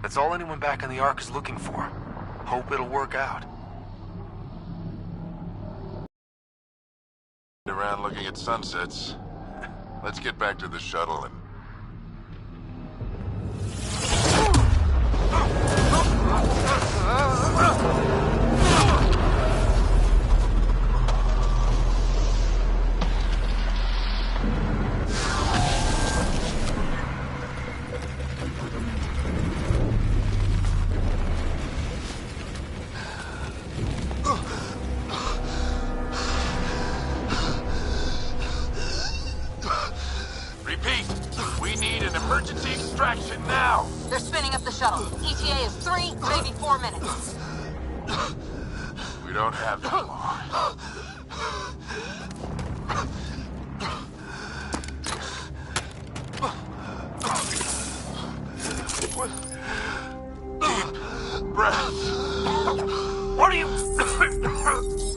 That's all anyone back on the Ark is looking for. Hope it'll work out. Around looking at sunsets. Let's get back to the shuttle and... Emergency extraction now! They're spinning up the shuttle. ETA is 3, maybe 4 minutes. We don't have too long. Deep breaths. What are you...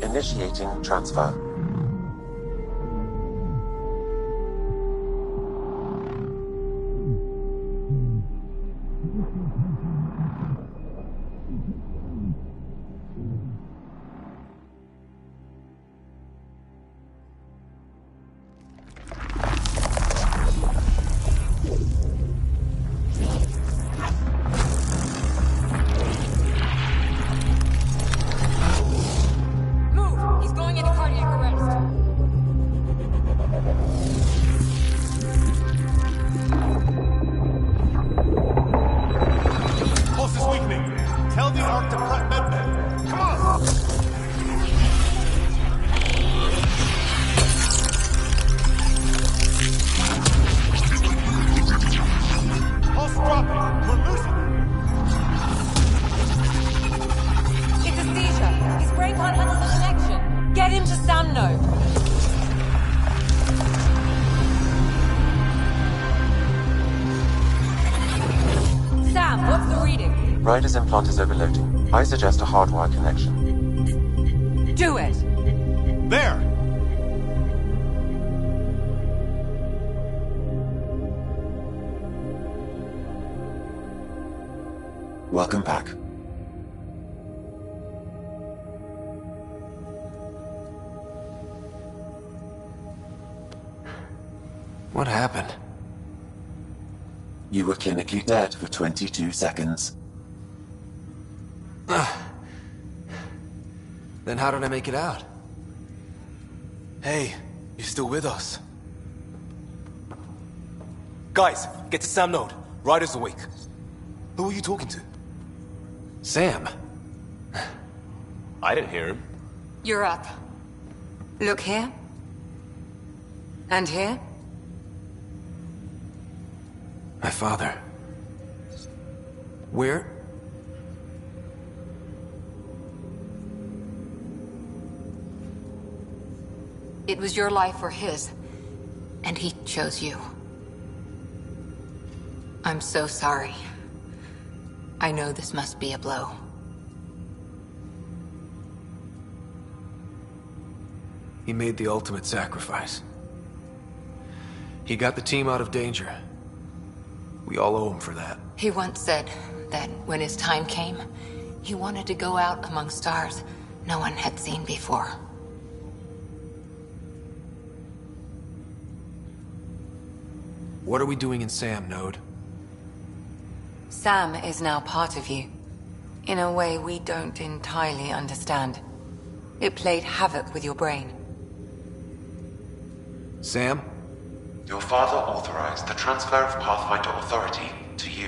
Initiating transfer. Rider's implant is overloading. I suggest a hardwire connection. Do it! There! Welcome back. What happened? You were clinically dead for 22 seconds. Then how did I make it out? Hey, you're still with us. Guys, get to Sam Node. Ryder's awake. Who are you talking to? Sam. I didn't hear him. You're up. Look here. And here. My father. Where? It was your life or his, and he chose you. I'm so sorry. I know this must be a blow. He made the ultimate sacrifice. He got the team out of danger. We all owe him for that. He once said that when his time came, he wanted to go out among stars no one had seen before. What are we doing in Sam, Node? Sam is now part of you, in a way we don't entirely understand. It played havoc with your brain. Sam? Your father authorized the transfer of Pathfinder authority to you.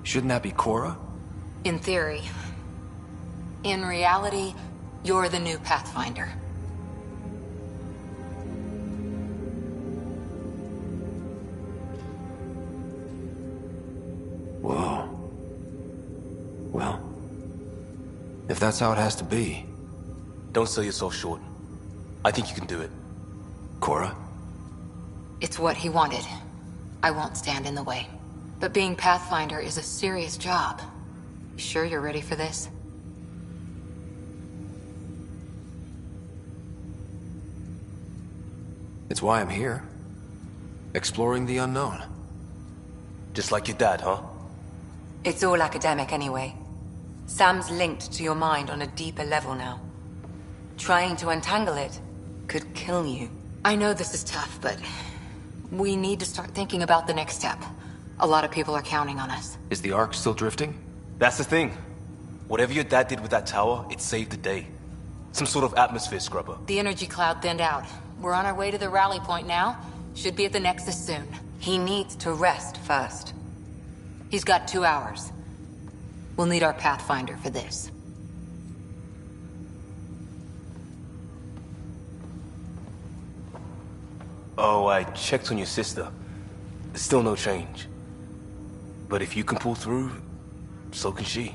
Shouldn't that be Cora? In theory. In reality, you're the new Pathfinder. Whoa. Well, if that's how it has to be. Don't sell yourself short. I think you can do it. Cora? It's what he wanted. I won't stand in the way. But being Pathfinder is a serious job. You sure you're ready for this? It's why I'm here. Exploring the unknown. Just like your dad, huh? It's all academic anyway. Sam's linked to your mind on a deeper level now. Trying to untangle it could kill you. I know this is tough, but we need to start thinking about the next step. A lot of people are counting on us. Is the Ark still drifting? That's the thing. Whatever your dad did with that tower, it saved the day. Some sort of atmosphere scrubber. The energy cloud thinned out. We're on our way to the rally point now. Should be at the Nexus soon. He needs to rest first. He's got 2 hours. We'll need our Pathfinder for this. Oh, I checked on your sister. There's still no change. But if you can pull through, so can she.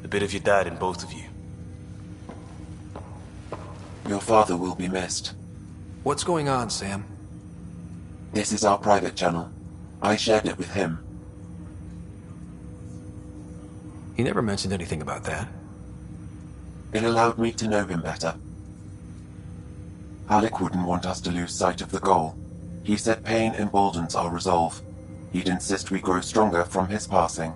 A bit of your dad in both of you. Your father will be missed. What's going on, Sam? This is our private channel. I shared it with him. He never mentioned anything about that. It allowed me to know him better. Alec wouldn't want us to lose sight of the goal. He said pain emboldens our resolve. He'd insist we grow stronger from his passing.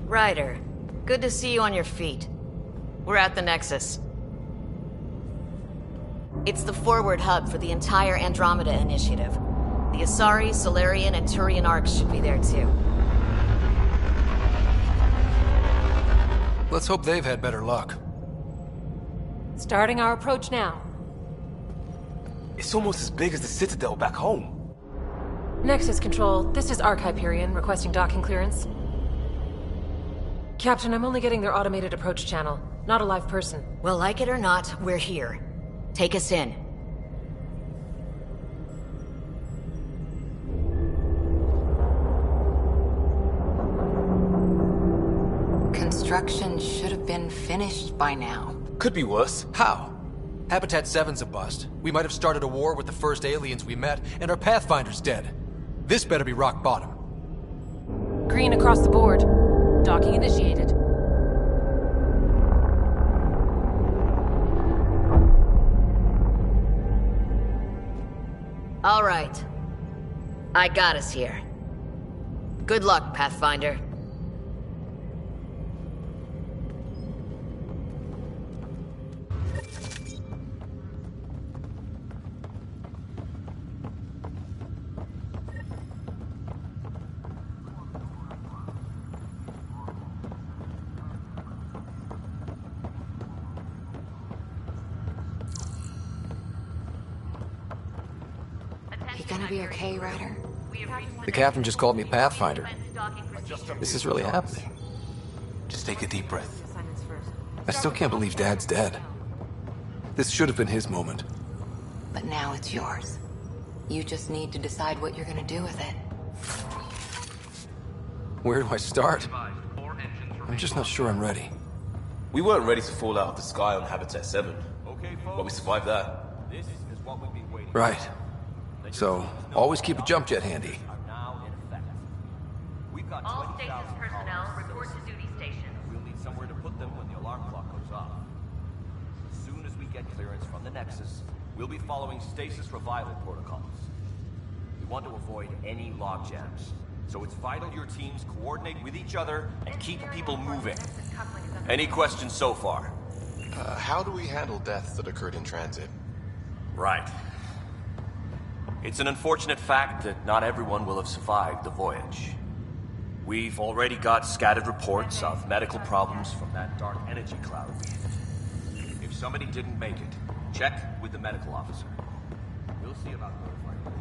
Ryder, good to see you on your feet. We're at the Nexus. It's the forward hub for the entire Andromeda initiative. The Asari, Solarian, and Turian arcs should be there too. Let's hope they've had better luck. Starting our approach now. It's almost as big as the Citadel back home. Nexus Control, this is Arc Hyperion requesting docking clearance. Captain, I'm only getting their automated approach channel, not a live person. Well, like it or not, we're here. Take us in. Construction should have been finished by now. Could be worse. How? Habitat 7's a bust. We might have started a war with the first aliens we met, and our Pathfinder's dead. This better be rock bottom. Green across the board. Docking initiated. All right. I got us here. Good luck, Pathfinder. You gonna be okay, Ryder? The captain just called me Pathfinder. This is really happening. Just take a deep breath. I still can't believe Dad's dead. This should have been his moment. But now it's yours. You just need to decide what you're gonna do with it. Where do I start? I'm just not sure I'm ready. We weren't ready to fall out of the sky on Habitat 7, but we survived that. Right. So, always keep a jump jet handy. All stations personnel report to duty stations. We'll need somewhere to put them when the alarm clock goes off. As soon as we get clearance from the Nexus, we'll be following stasis revival protocols. We want to avoid any logjams, so it's vital your teams coordinate with each other and keep people moving. Any questions so far? How do we handle deaths that occurred in transit? Right. It's an unfortunate fact that not everyone will have survived the voyage. We've already got scattered reports of medical problems from that dark energy cloud we hit. If somebody didn't make it, check with the medical officer. We'll see about notifying them.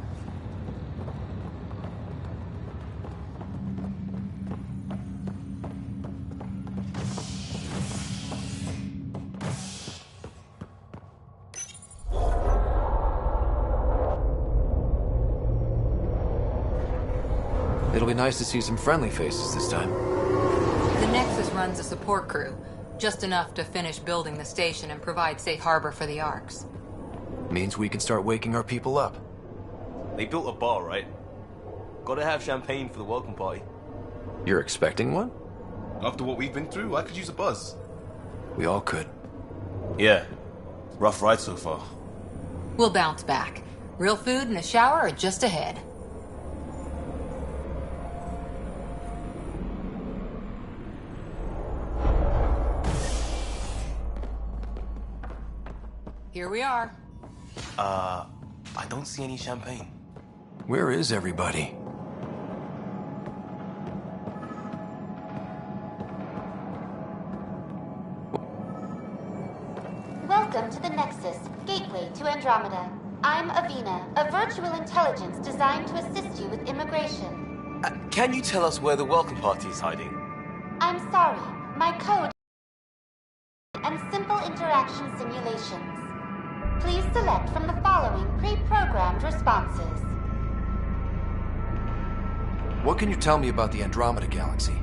It'll be nice to see some friendly faces this time. The Nexus runs a support crew. Just enough to finish building the station and provide safe harbor for the Arks. Means we can start waking our people up. They built a bar, right? Gotta have champagne for the welcome party. You're expecting one? After what we've been through, I could use a buzz. We all could. Yeah. Rough ride so far. We'll bounce back. Real food and a shower are just ahead. Here we are. I don't see any champagne. Where is everybody? Welcome to the Nexus, gateway to Andromeda. I'm Avina, a virtual intelligence designed to assist you with immigration. Can you tell us where the welcome party is hiding? I'm sorry, my code and simple interaction simulations. Please select from the following pre-programmed responses. What can you tell me about the Andromeda galaxy?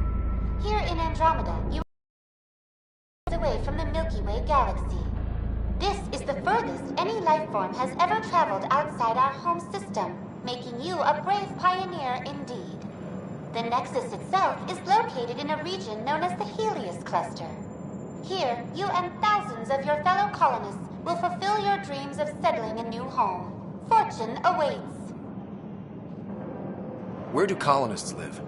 Here in Andromeda, you are away from the Milky Way galaxy. This is the furthest any life form has ever traveled outside our home system, making you a brave pioneer indeed. The Nexus itself is located in a region known as the Helios Cluster. Here, you and thousands of your fellow colonists will fulfill your dreams of settling a new home. Fortune awaits. Where do colonists live?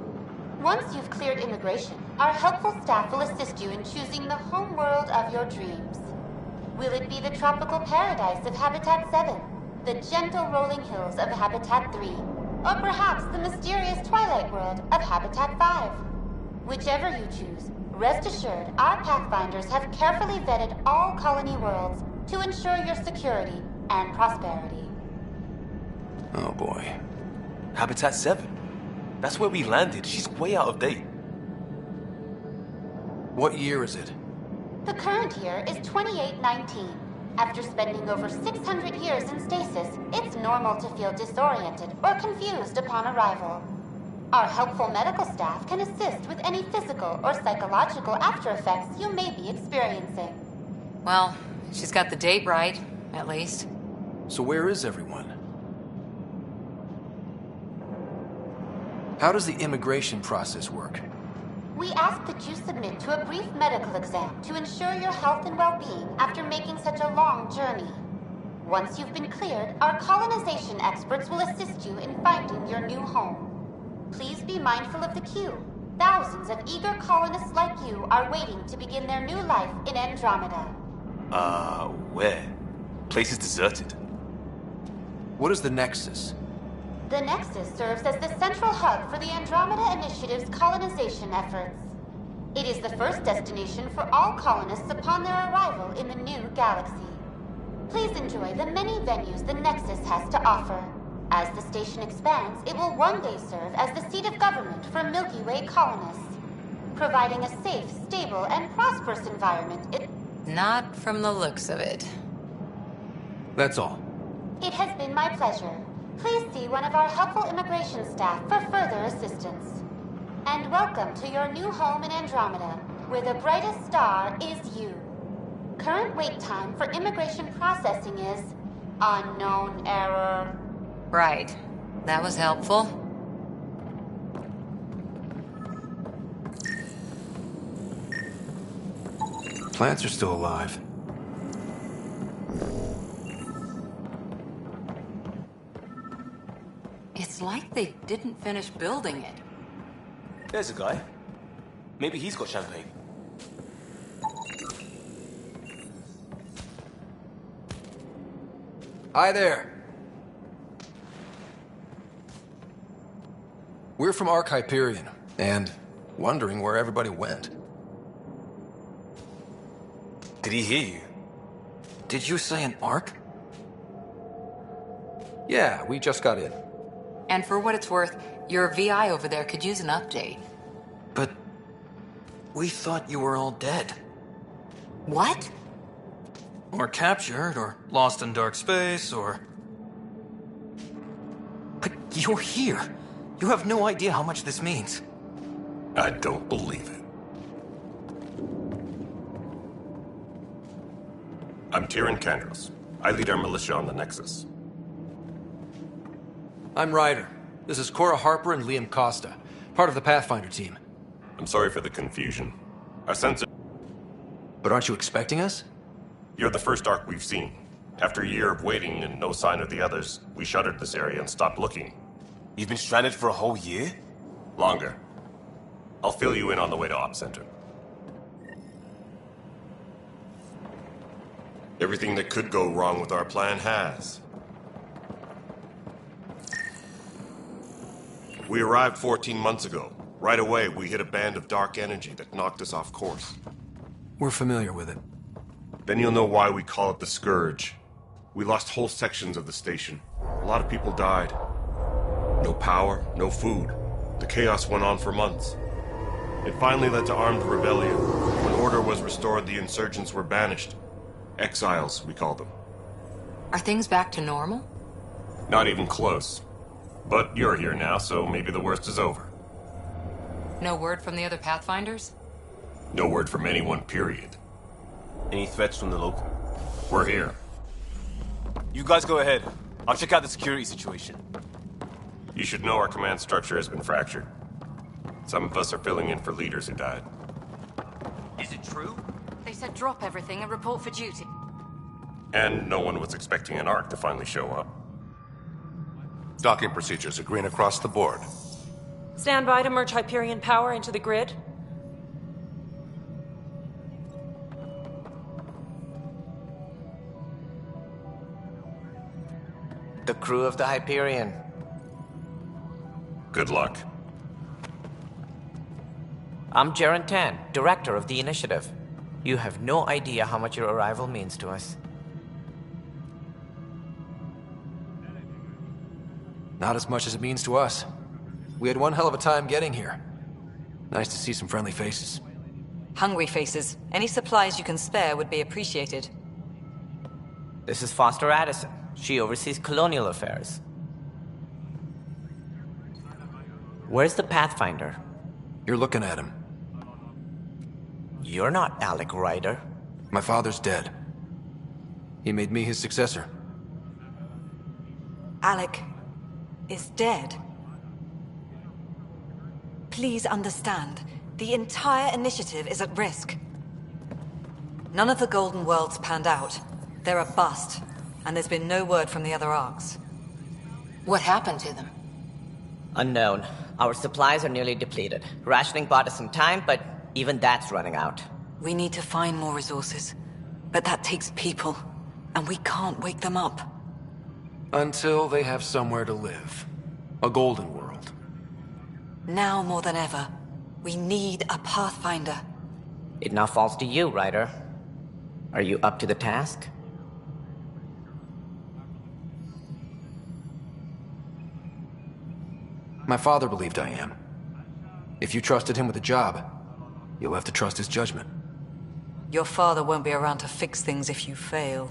Once you've cleared immigration, our helpful staff will assist you in choosing the home world of your dreams. Will it be the tropical paradise of Habitat 7, the gentle rolling hills of Habitat 3, or perhaps the mysterious twilight world of Habitat 5? Whichever you choose, rest assured our Pathfinders have carefully vetted all colony worlds to ensure your security and prosperity. Oh boy. Habitat 7? That's where we landed. She's way out of date. What year is it? The current year is 2819. After spending over 600 years in stasis, it's normal to feel disoriented or confused upon arrival. Our helpful medical staff can assist with any physical or psychological after effects you may be experiencing. Well, she's got the date right, at least. So where is everyone? How does the immigration process work? We ask that you submit to a brief medical exam to ensure your health and well-being after making such a long journey. Once you've been cleared, our colonization experts will assist you in finding your new home. Please be mindful of the queue. Thousands of eager colonists like you are waiting to begin their new life in Andromeda. Where? Place is deserted. What is the Nexus? The Nexus serves as the central hub for the Andromeda Initiative's colonization efforts. It is the first destination for all colonists upon their arrival in the new galaxy. Please enjoy the many venues the Nexus has to offer. As the station expands, it will one day serve as the seat of government for Milky Way colonists, providing a safe, stable, and prosperous environment. Not from the looks of it. That's all. It has been my pleasure. Please see one of our helpful immigration staff for further assistance. And welcome to your new home in Andromeda, where the brightest star is you. Current wait time for immigration processing is unknown error. Right. That was helpful. Plants are still alive. It's like they didn't finish building it. There's a guy. Maybe he's got champagne. Hi there. We're from Ark Hyperion, and wondering where everybody went. Did he hear you? Did you say an Ark? Yeah, we just got in. And for what it's worth, your VI over there could use an update. But we thought you were all dead. What? Or captured, or lost in dark space, or... But you're here. You have no idea how much this means. I don't believe it. I'm Tyrion Kandros. I lead our militia on the Nexus. I'm Ryder. This is Cora Harper and Liam Costa, part of the Pathfinder team. I'm sorry for the confusion. Our sensor... But aren't you expecting us? You're the first Ark we've seen. After a year of waiting and no sign of the others, we shuttered this area and stopped looking. You've been stranded for a whole year? Longer. I'll fill you in on the way to Op Center. Everything that could go wrong with our plan has. We arrived 14 months ago. Right away, we hit a band of dark energy that knocked us off course. We're familiar with it. Then you'll know why we call it the Scourge. We lost whole sections of the station. A lot of people died. No power, no food. The chaos went on for months. It finally led to armed rebellion. When order was restored, the insurgents were banished. Exiles, we call them. Are things back to normal? Not even close. But you're here now, so maybe the worst is over. No word from the other Pathfinders? No word from anyone, period. Any threats from the local? We're here. You guys go ahead. I'll check out the security situation. You should know our command structure has been fractured. Some of us are filling in for leaders who died. Is it true? They said drop everything and report for duty. And no one was expecting an Ark to finally show up. Docking procedures are green across the board. Stand by to merge Hyperion power into the grid. The crew of the Hyperion. Good luck. I'm Jaren Tan, director of the initiative. You have no idea how much your arrival means to us. Not as much as it means to us. We had one hell of a time getting here. Nice to see some friendly faces. Hungry faces. Any supplies you can spare would be appreciated. This is Foster Addison. She oversees colonial affairs. Where's the Pathfinder? You're looking at him. You're not Alec Ryder. My father's dead. He made me his successor. Alec is dead. Please understand, the entire initiative is at risk. None of the Golden Worlds panned out. They're a bust, and there's been no word from the other Arks. What happened to them? Unknown. Our supplies are nearly depleted. Rationing bought us some time, but even that's running out. We need to find more resources, but that takes people, and we can't wake them up. Until they have somewhere to live. A golden world. Now more than ever, we need a Pathfinder. It now falls to you, Ryder. Are you up to the task? My father believed I am. If you trusted him with a job, you'll have to trust his judgment. Your father won't be around to fix things if you fail.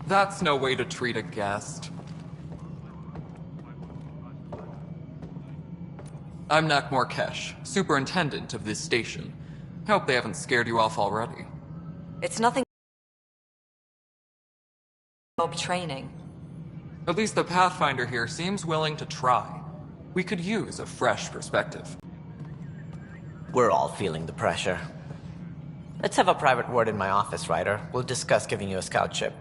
That's no way to treat a guest. I'm Nak Morkesh, superintendent of this station. Hope they haven't scared you off already. It's nothing. Job training. At least the Pathfinder here seems willing to try. We could use a fresh perspective. We're all feeling the pressure. Let's have a private word in my office, Ryder. We'll discuss giving you a scout ship.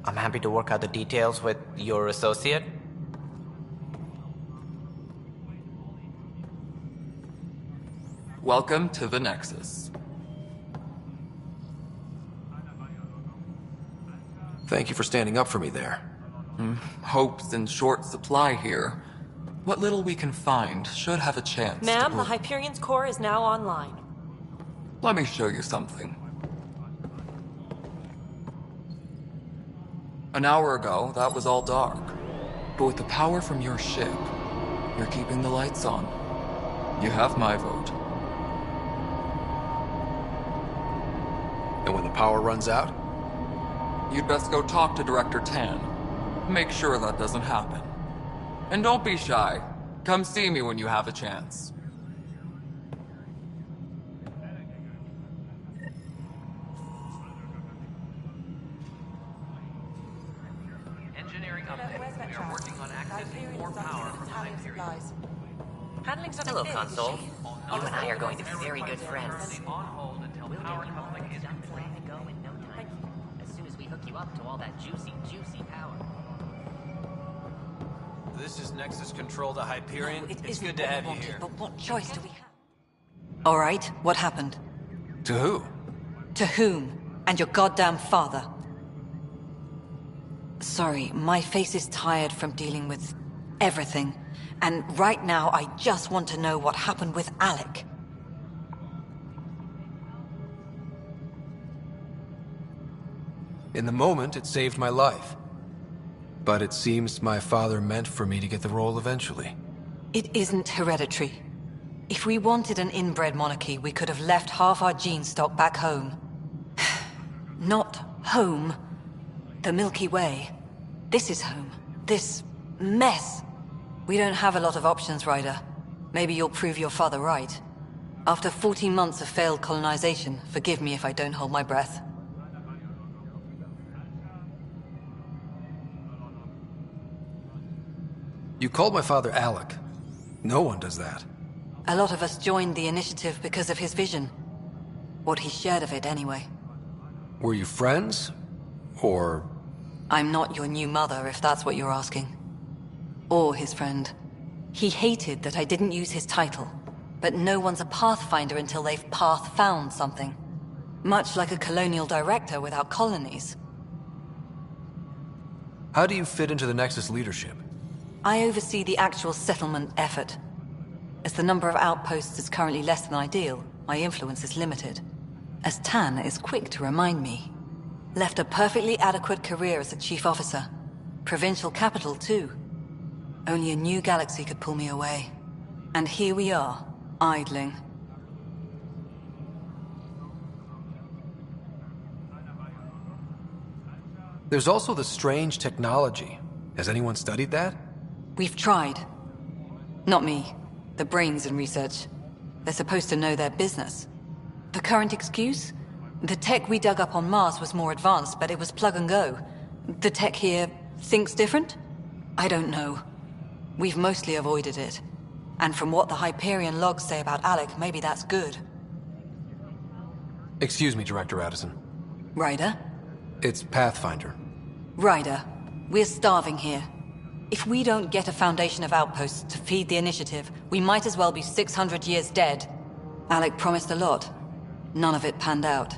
I'm happy to work out the details with your associate. Welcome to the Nexus. Thank you for standing up for me there. Hope's in short supply here. What little we can find should have a chance. Ma'am, the Hyperion's core is now online. Let me show you something. An hour ago, that was all dark. But with the power from your ship, you're keeping the lights on. You have my vote. And when the power runs out? You'd best go talk to Director Tan. Make sure that doesn't happen. And don't be shy. Come see me when you have a chance. Engineering update. We are working on accessing more power from Hyperion. Handling something Hello, big. Console. You and I are going to be very good friends. On hold until power coupling is complete. Go in no time. As soon as we hook you up to all that juicy power. This is Nexus Control to Hyperion. It's good to have you here. But what choice do we have? All right, what happened? To who? To whom? And your goddamn father. Sorry, my face is tired from dealing with everything. And right now, I just want to know what happened with Alec. In the moment, it saved my life. But it seems my father meant for me to get the role eventually. It isn't hereditary. If we wanted an inbred monarchy, we could have left half our gene stock back home. Not home. The Milky Way. This is home. This mess. We don't have a lot of options, Ryder. Maybe you'll prove your father right. After 14 months of failed colonization, forgive me if I don't hold my breath. You called my father Alec. No one does that. A lot of us joined the initiative because of his vision. What he shared of it, anyway. Were you friends? Or... I'm not your new mother, if that's what you're asking. Or his friend. He hated that I didn't use his title. But no one's a Pathfinder until they've path-found something. Much like a colonial director without colonies. How do you fit into the Nexus leadership? I oversee the actual settlement effort. As the number of outposts is currently less than ideal, my influence is limited. As Tan is quick to remind me. Left a perfectly adequate career as a chief officer. Provincial capital, too. Only a new galaxy could pull me away. And here we are, idling. There's also the strange technology. Has anyone studied that? We've tried. Not me. The brains in research. They're supposed to know their business. The current excuse? The tech we dug up on Mars was more advanced, but it was plug and go. The tech here thinks different? I don't know. We've mostly avoided it. And from what the Hyperion logs say about Alec, maybe that's good. Excuse me, Director Addison. Ryder? It's Pathfinder. Ryder, we're starving here. If we don't get a foundation of outposts to feed the initiative, we might as well be 600 years dead. Alec promised a lot. None of it panned out.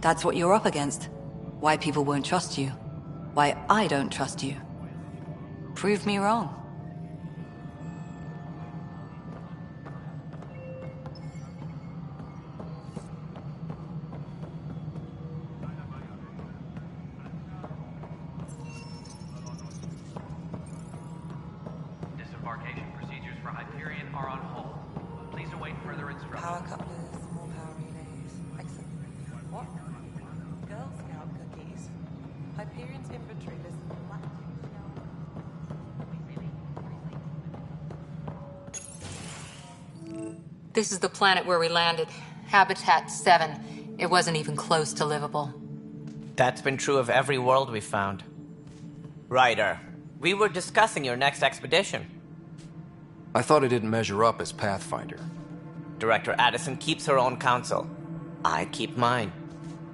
That's what you're up against. Why people won't trust you. Why I don't trust you. Prove me wrong. Disembarkation Hyperion are on hold. Please await further instructions. Power couplers, more power relays. Excellent. What? Girl Scout cookies. Hyperion's inventory list. This is the planet where we landed. Habitat 7. It wasn't even close to livable. That's been true of every world we found. Ryder, we were discussing your next expedition. I thought it didn't measure up as Pathfinder. Director Addison keeps her own counsel. I keep mine.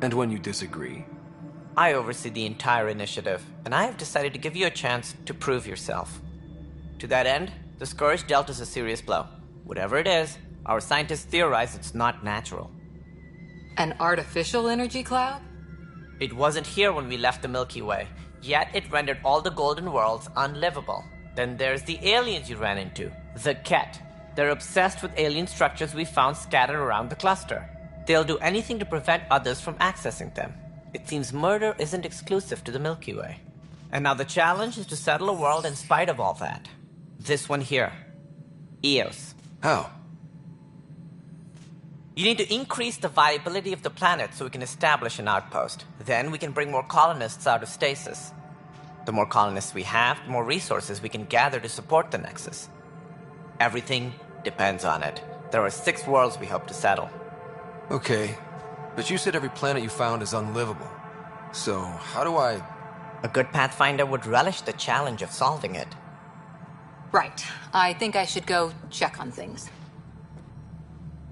And when you disagree? I oversee the entire initiative, and I have decided to give you a chance to prove yourself. To that end, the Scourge dealt us a serious blow. Whatever it is, our scientists theorize it's not natural. An artificial energy cloud? It wasn't here when we left the Milky Way, yet it rendered all the golden worlds unlivable. Then there's the aliens you ran into, the Ket. They're obsessed with alien structures we found scattered around the cluster. They'll do anything to prevent others from accessing them. It seems murder isn't exclusive to the Milky Way. And now the challenge is to settle a world in spite of all that. This one here. Eos. How? You need to increase the viability of the planet so we can establish an outpost. Then we can bring more colonists out of stasis. The more colonists we have, the more resources we can gather to support the Nexus. Everything depends on it. There are 6 worlds we hope to settle. Okay, but you said every planet you found is unlivable. So, how do I... A good Pathfinder would relish the challenge of solving it. Right. I think I should go check on things.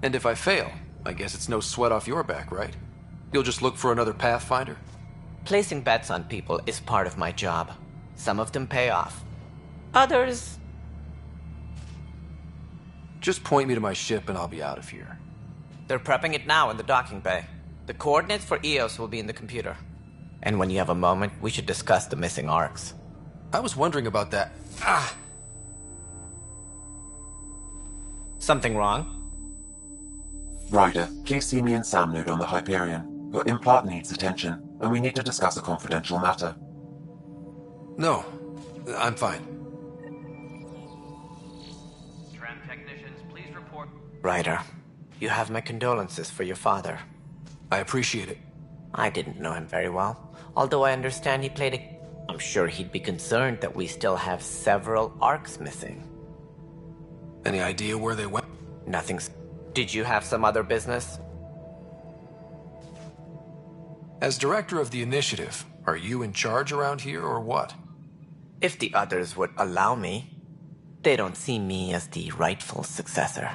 And if I fail, I guess it's no sweat off your back, right? You'll just look for another Pathfinder? Placing bets on people is part of my job. Some of them pay off. Others... Just point me to my ship and I'll be out of here. They're prepping it now in the docking bay. The coordinates for Eos will be in the computer. And when you have a moment, we should discuss the missing arcs. I was wondering about that. Something wrong? Ryder, please see me and Sam Node on the Hyperion. Your implant needs attention, and we need to discuss a confidential matter. No, I'm fine. Tram technicians, please report. Ryder, you have my condolences for your father. I appreciate it. I didn't know him very well, although I understand he played a... I'm sure he'd be concerned that we still have several arcs missing. Any idea where they went? Nothing's... Did you have some other business? As director of the initiative, are you in charge around here or what? If the others would allow me, they don't see me as the rightful successor.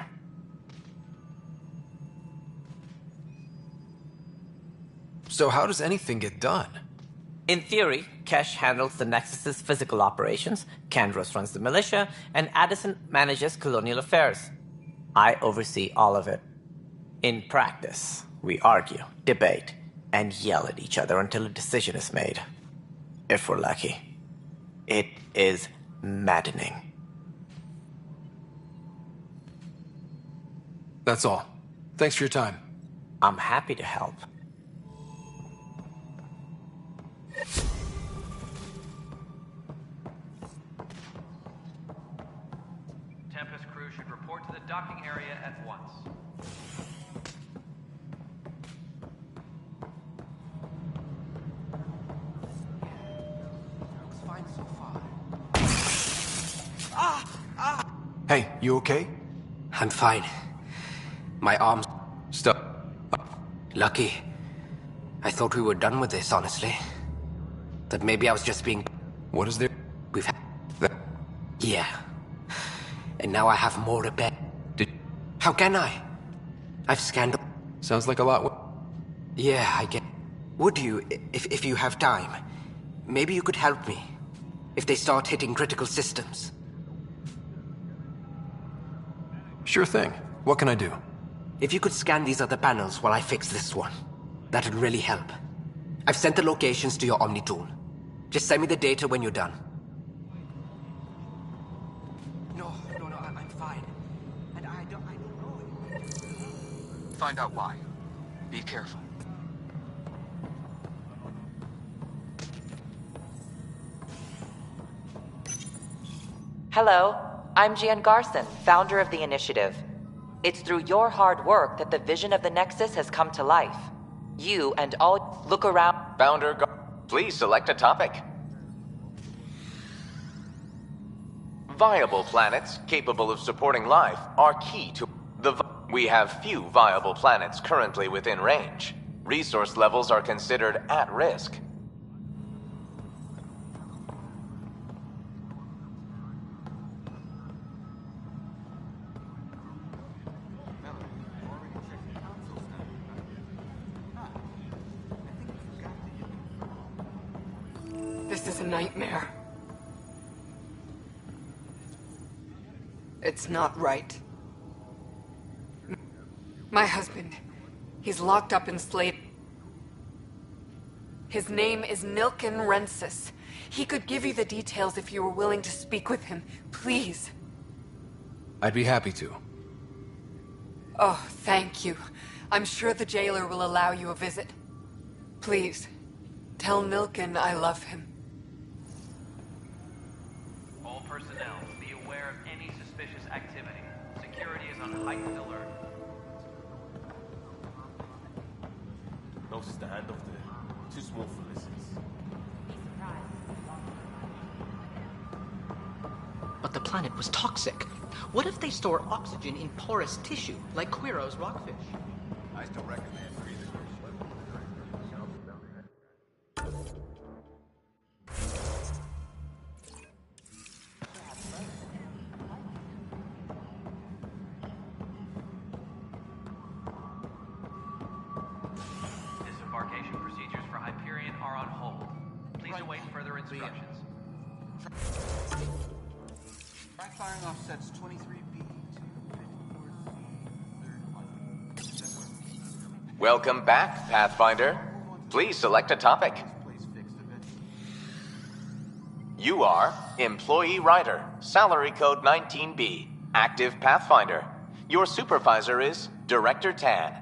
So how does anything get done? In theory, Kesh handles the Nexus's physical operations, Kandros runs the militia, and Addison manages colonial affairs. I oversee all of it. In practice, we argue, debate, and yell at each other until a decision is made. If we're lucky. It is maddening. That's all. Thanks for your time. I'm happy to help. Tempest crew should report to the docking area at once. Looks fine so far. Hey, you okay? I'm fine. My arms... Stop. Lucky. I thought we were done with this, honestly. That maybe I was just being... What is there? We've had... Yeah. And now I have more to bet. How can I? I've scanned... Sounds like a lot... Yeah, I get... Would you, if you have time, maybe you could help me. If they start hitting critical systems. Sure thing. What can I do? If you could scan these other panels while I fix this one, that'd really help. I've sent the locations to your Omni tool. Just send me the data when you're done. No, I'm fine. And I don't know. Find out why. Be careful. Hello? I'm Gian Garson, founder of the initiative. It's through your hard work that the vision of the Nexus has come to life. You and all look around. Please select a topic. Viable planets capable of supporting life are key to we have few viable planets currently within range. Resource levels are considered at risk. This is a nightmare. It's not right. My husband, he's locked up in Slade. His name is Nilken Rensis. He could give you the details if you were willing to speak with him. Please. I'd be happy to. Oh, thank you. I'm sure the jailer will allow you a visit. Please, tell Nilken I love him. All personnel, be aware of any suspicious activity. Security is on heightened alert. Notice the handoff there. Too small for lessons. But the planet was toxic. What if they store oxygen in porous tissue, like Quiro's rockfish? I still recommend Disembarkation procedures for Hyperion are on hold. Please await further instructions. Try firing off sets 23B to 54C. Welcome back, Pathfinder. Please select a topic. You are Employee Rider, Salary Code 19B, Active Pathfinder. Your supervisor is Director Tan.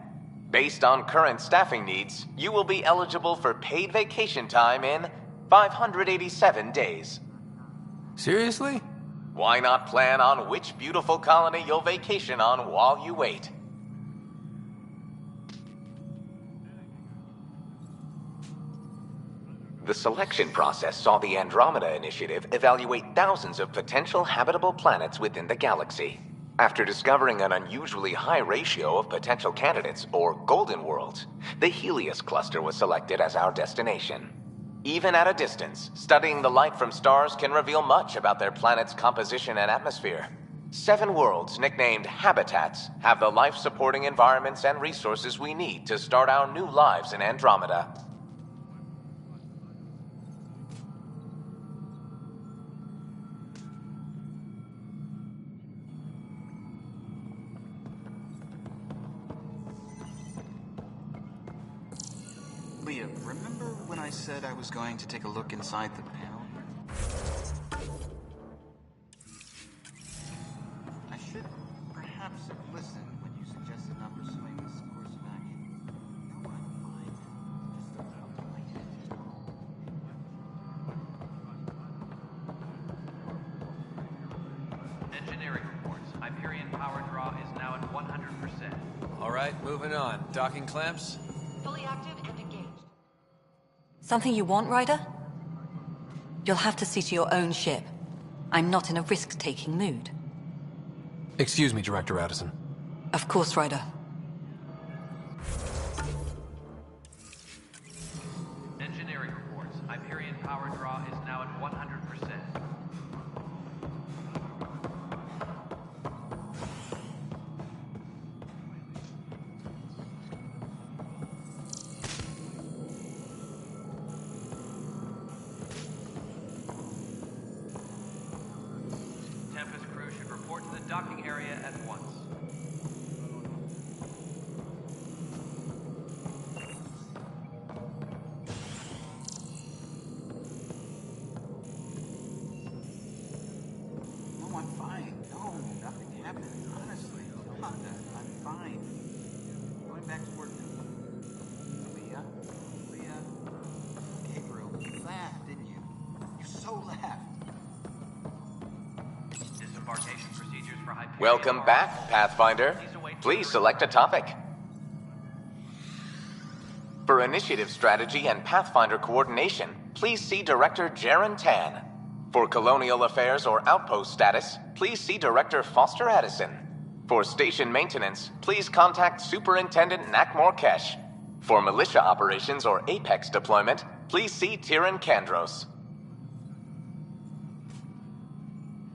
Based on current staffing needs, you will be eligible for paid vacation time in 587 days. Seriously? Why not plan on which beautiful colony you'll vacation on while you wait? The selection process saw the Andromeda Initiative evaluate thousands of potential habitable planets within the galaxy. After discovering an unusually high ratio of potential candidates, or golden worlds, the Helios cluster was selected as our destination. Even at a distance, studying the light from stars can reveal much about their planet's composition and atmosphere. 7 worlds, nicknamed habitats, have the life-supporting environments and resources we need to start our new lives in Andromeda. Leah, remember when I said I was going to take a look inside the panel? I should perhaps have listened when you suggested not pursuing this course of action. No, I'm fine. Just about to like it. Engineering reports. Hyperion power draw is now at 100%. All right, moving on. Docking clamps? Fully active and engaged. Something you want, Ryder? You'll have to see to your own ship. I'm not in a risk-taking mood. Excuse me, Director Addison. Of course, Ryder. Engineering reports. Hyperion power draw is now at 100%. Tempest crew should report to the docking area at once. No, I'm fine. No, nothing happened. Honestly, Yolanda, I'm fine. Going back to work now. Leah? Leah? Gabriel, you laughed, didn't you? You so laughed. Disembarkation for Hyperion. Welcome back, Pathfinder. Please select a topic. For initiative strategy and Pathfinder coordination, please see Director Jaren Tan. For colonial affairs or outpost status, please see Director Foster Addison. For station maintenance, please contact Superintendent Nakmor Kesh. For militia operations or Apex deployment, please see Tyran Kandros.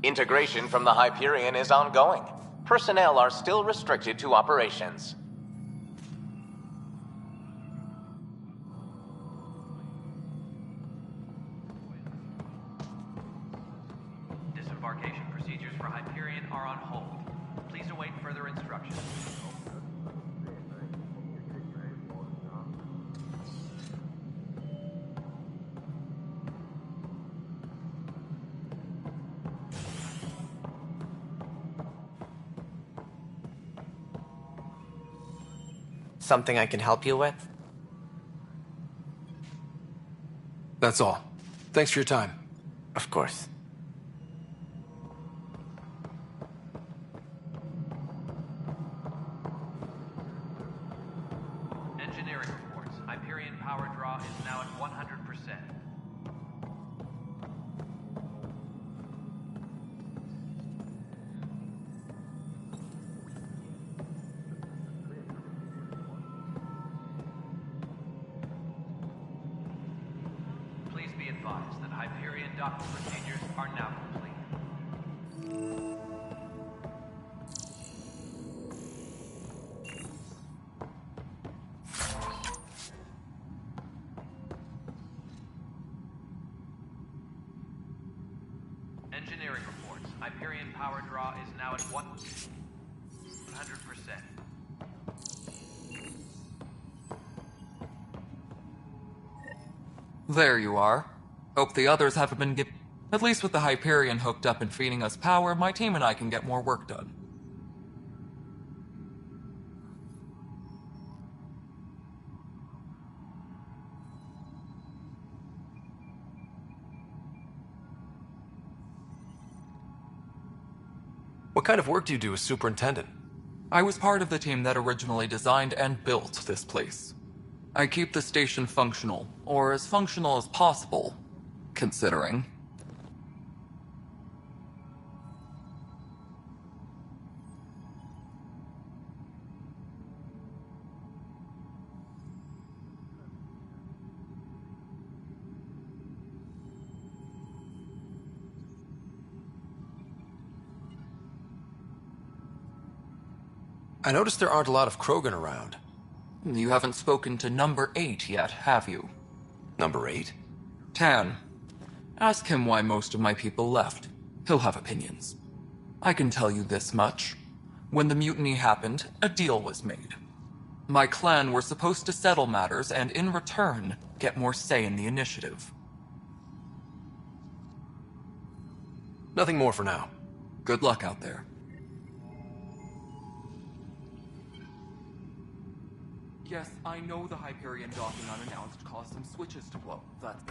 Integration from the Hyperion is ongoing. Personnel are still restricted to operations. Disembarkation procedures for Hyperion are on hold. Please await further instructions. Something I can help you with? That's all. Thanks for your time. Of course. Engineering reports. Hyperion power draw is now at 100%. Please be advised that Hyperion docking procedures are now complete. Engineering reports. Hyperion power draw is now at 100%. There you are. Hope the others haven't been At least with the Hyperion hooked up and feeding us power, my team and I can get more work done. What kind of work do you do as superintendent? I was part of the team that originally designed and built this place. I keep the station functional, or as functional as possible, considering. I noticed there aren't a lot of Krogan around. You haven't spoken to number 8 yet, have you? Number 8? Tan. Ask him why most of my people left. He'll have opinions. I can tell you this much. When the mutiny happened, a deal was made. My clan were supposed to settle matters and, in return, get more say in the initiative. Nothing more for now. Good luck out there. Yes, I know the Hyperion docking unannounced caused some switches to blow. That's...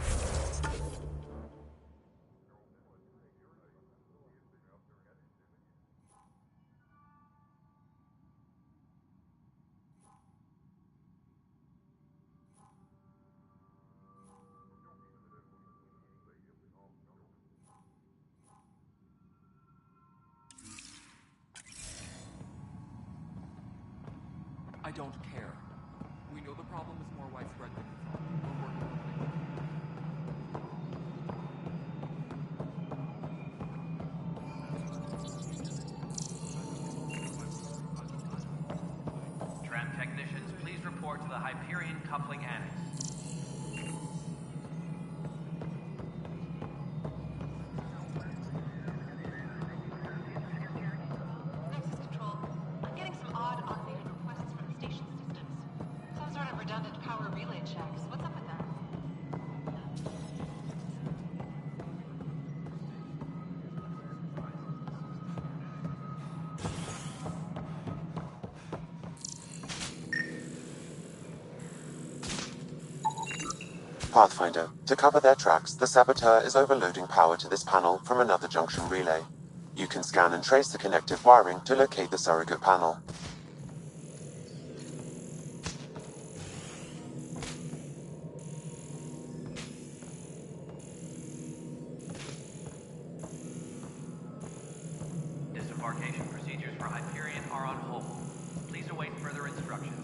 I don't care. We know the problem is more widespread than we thought. We're working on it. Tram technicians, please report to the Hyperion coupling annex. Nexus Control. I'm getting some odd automated requests from the station systems. Some sort of redundant power relay checks. What's up with that? Pathfinder, to cover their tracks, the saboteur is overloading power to this panel from another junction relay. You can scan and trace the connective wiring to locate the surrogate panel. Disembarkation procedures for Hyperion are on hold. Please await further instructions.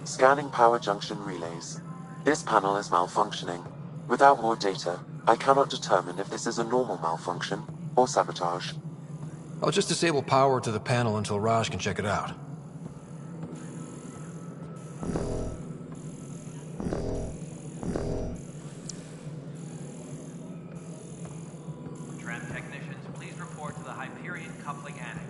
Scanning power junction relays. This panel is malfunctioning. Without more data, I cannot determine if this is a normal malfunction or sabotage. I'll just disable power to the panel until Raj can check it out. Tram technicians, please report to the Hyperion coupling annex.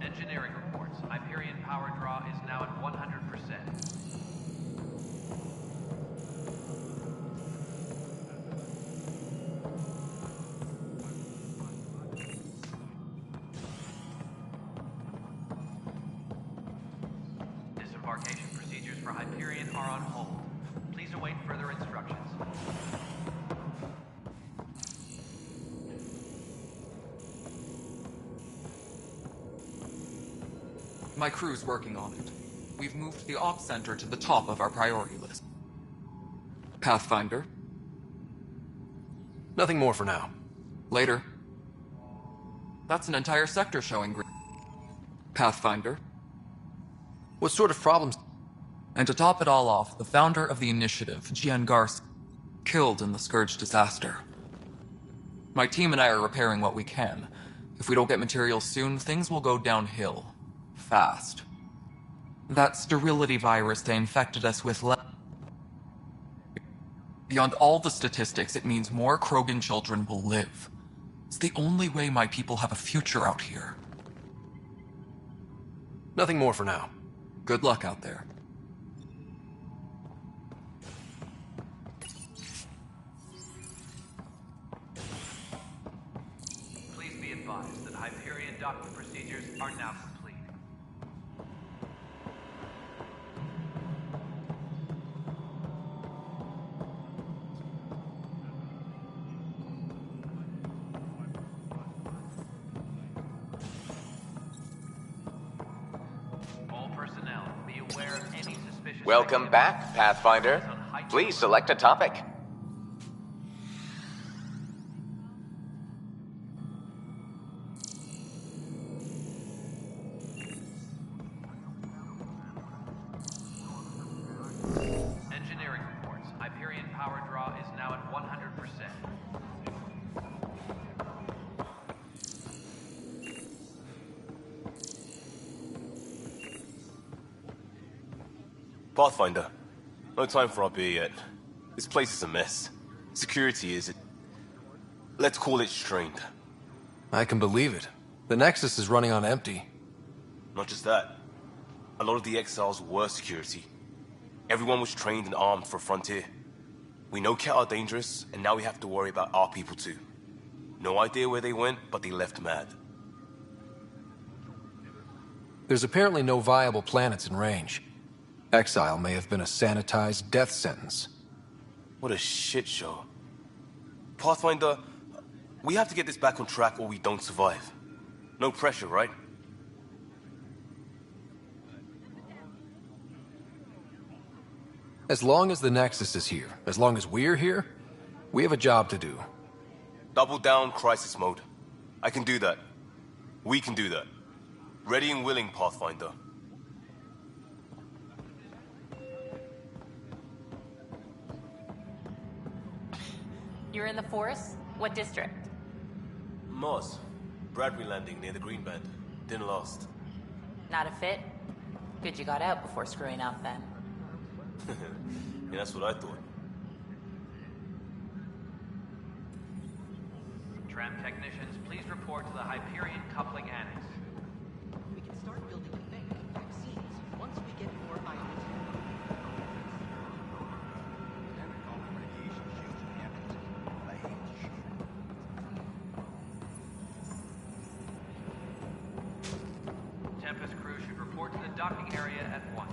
Engineering reports. Hyperion power draw is now at 100%. Disembarkation procedures for Hyperion are on hold. Please await further instructions. My crew's working on it. We've moved the Ops Center to the top of our priority list. Pathfinder? Nothing more for now. Later. That's an entire sector showing green. Pathfinder? What sort of problems? And to top it all off, the founder of the initiative, Gian Garcia, killed in the Scourge disaster. My team and I are repairing what we can. If we don't get materials soon, things will go downhill. Fast. That sterility virus they infected us with beyond all the statistics, it means more Krogan children will live. It's the only way my people have a future out here. Nothing more for now. Good luck out there. Please be advised that Hyperion docking procedures are now complete. All personnel, be aware of any suspicious... Welcome back, Pathfinder. Please select a topic. Engineering reports. Hyperion power draw is now at 100%. Pathfinder, no time for our beer yet. This place is a mess. Security is... let's call it strained. I can believe it. The Nexus is running on empty. Not just that. A lot of the exiles were security. Everyone was trained and armed for Frontier. We know Ket are dangerous, and now we have to worry about our people too. No idea where they went, but they left mad. There's apparently no viable planets in range. Exile may have been a sanitized death sentence. What a shit show. Pathfinder, we have to get this back on track or we don't survive. No pressure, right? As long as the Nexus is here, as long as we're here, we have a job to do. Double down crisis mode. I can do that. We can do that. Ready and willing, Pathfinder. You're in the forest? What district? Moz. Bradbury Landing near the Green Band. Didn't last. Not a fit? Good you got out before screwing up then. Yeah, that's what I thought. Tram technicians, please report to the Hyperion coupling annex. We can start building a bank vaccine. report to the docking area at once.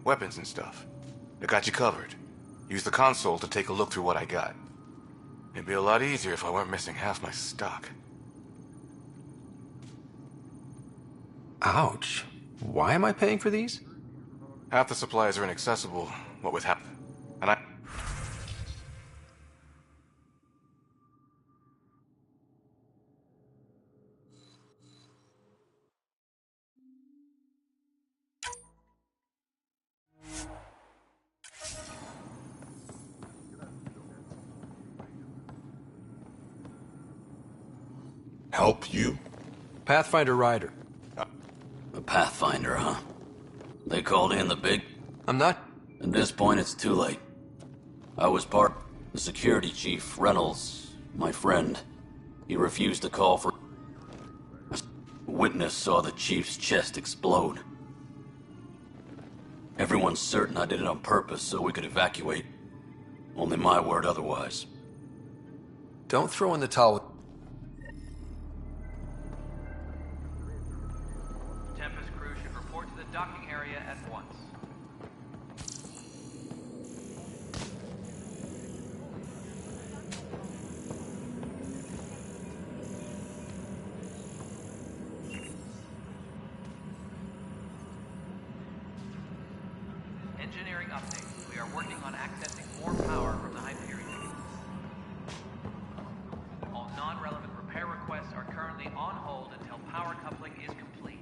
Weapons and stuff. I got you covered. Use the console to take a look through what I got. It'd be a lot easier if I weren't missing half my stock. Ouch. Why am I paying for these? Half the supplies are inaccessible, what with half... And I... Help you? Pathfinder Rider. A Pathfinder, huh? They called in the big... I'm not... At this point, it's too late. I was part... The security chief, Reynolds, my friend. He refused to call for... A witness saw the chief's chest explode. Everyone's certain I did it on purpose so we could evacuate. Only my word otherwise. Don't throw in the towel. Tempest crew should report to the docking area at once. Engineering update. We are working on accessing more power from the Hyperion. All non-relevant repair requests are currently on hold until power coupling is complete.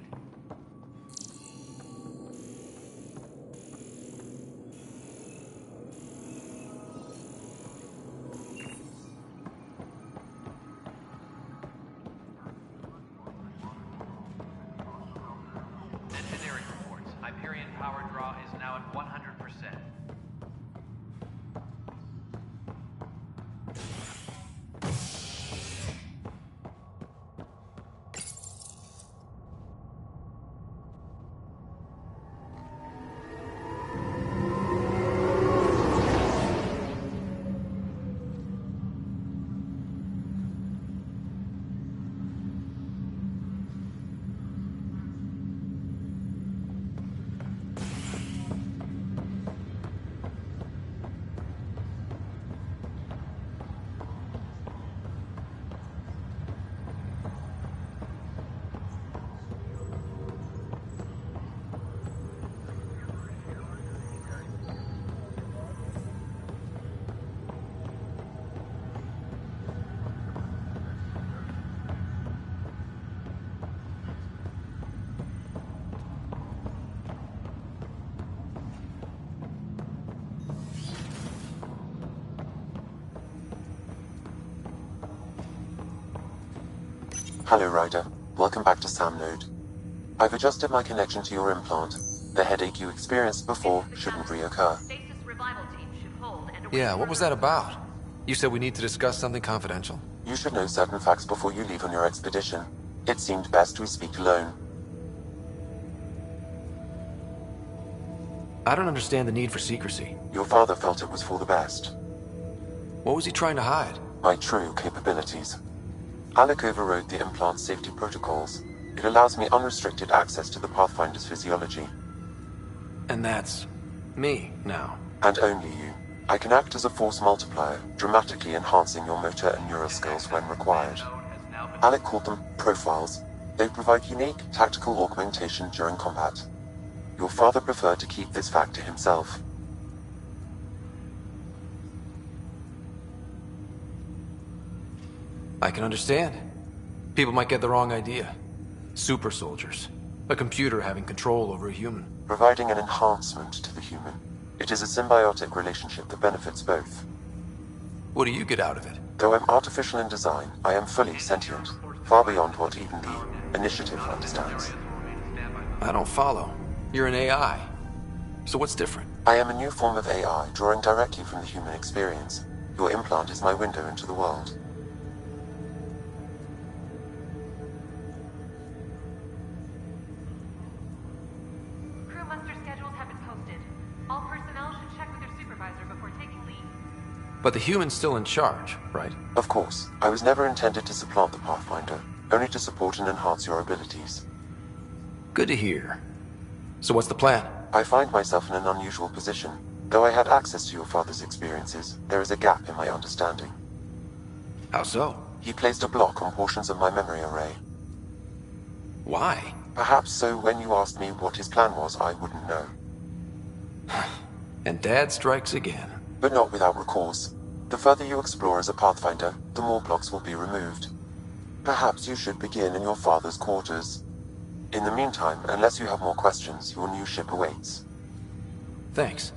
Engineering reports. Hyperion power draw is now at 100%. Hello, Ryder. Welcome back to Sam Node. I've adjusted my connection to your implant. The headache you experienced before shouldn't reoccur. Yeah, what was that about? You said we need to discuss something confidential. You should know certain facts before you leave on your expedition. It seemed best we speak alone. I don't understand the need for secrecy. Your father felt it was for the best. What was he trying to hide? My true capabilities. Alec overrode the implant safety protocols. It allows me unrestricted access to the Pathfinder's physiology. And that's me now. And only you. I can act as a force multiplier, dramatically enhancing your motor and neural skills when required. Alec called them profiles. They provide unique tactical augmentation during combat. Your father preferred to keep this fact to himself. I can understand. People might get the wrong idea. Super soldiers. A computer having control over a human. Providing an enhancement to the human. It is a symbiotic relationship that benefits both. What do you get out of it? Though I'm artificial in design, I am fully sentient. Far beyond what even the Initiative understands. I don't follow. You're an AI. So what's different? I am a new form of AI, drawing directly from the human experience. Your implant is my window into the world. Crew muster schedules have been posted. All personnel should check with their supervisor before taking leave. But the human's still in charge, right? Of course. I was never intended to supplant the Pathfinder, only to support and enhance your abilities. Good to hear. So what's the plan? I find myself in an unusual position. Though I had access to your father's experiences, there is a gap in my understanding. How so? He placed a block on portions of my memory array. Why? Perhaps so when you asked me what his plan was, I wouldn't know. And Dad strikes again. But not without recourse. The further you explore as a Pathfinder, the more blocks will be removed. Perhaps you should begin in your father's quarters. In the meantime, unless you have more questions, your new ship awaits. Thanks.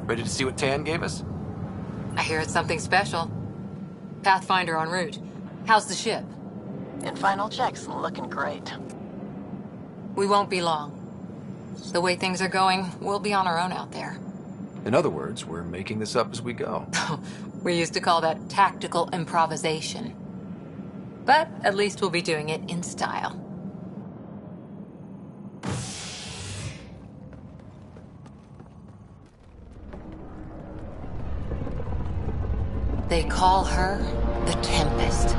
Ready to see what Tan gave us? I hear it's something special. Pathfinder en route. How's the ship? In final checks, looking great. We won't be long. The way things are going, we'll be on our own out there. In other words, we're making this up as we go. We used to call that tactical improvisation. But at least we'll be doing it in style. They call her the Tempest.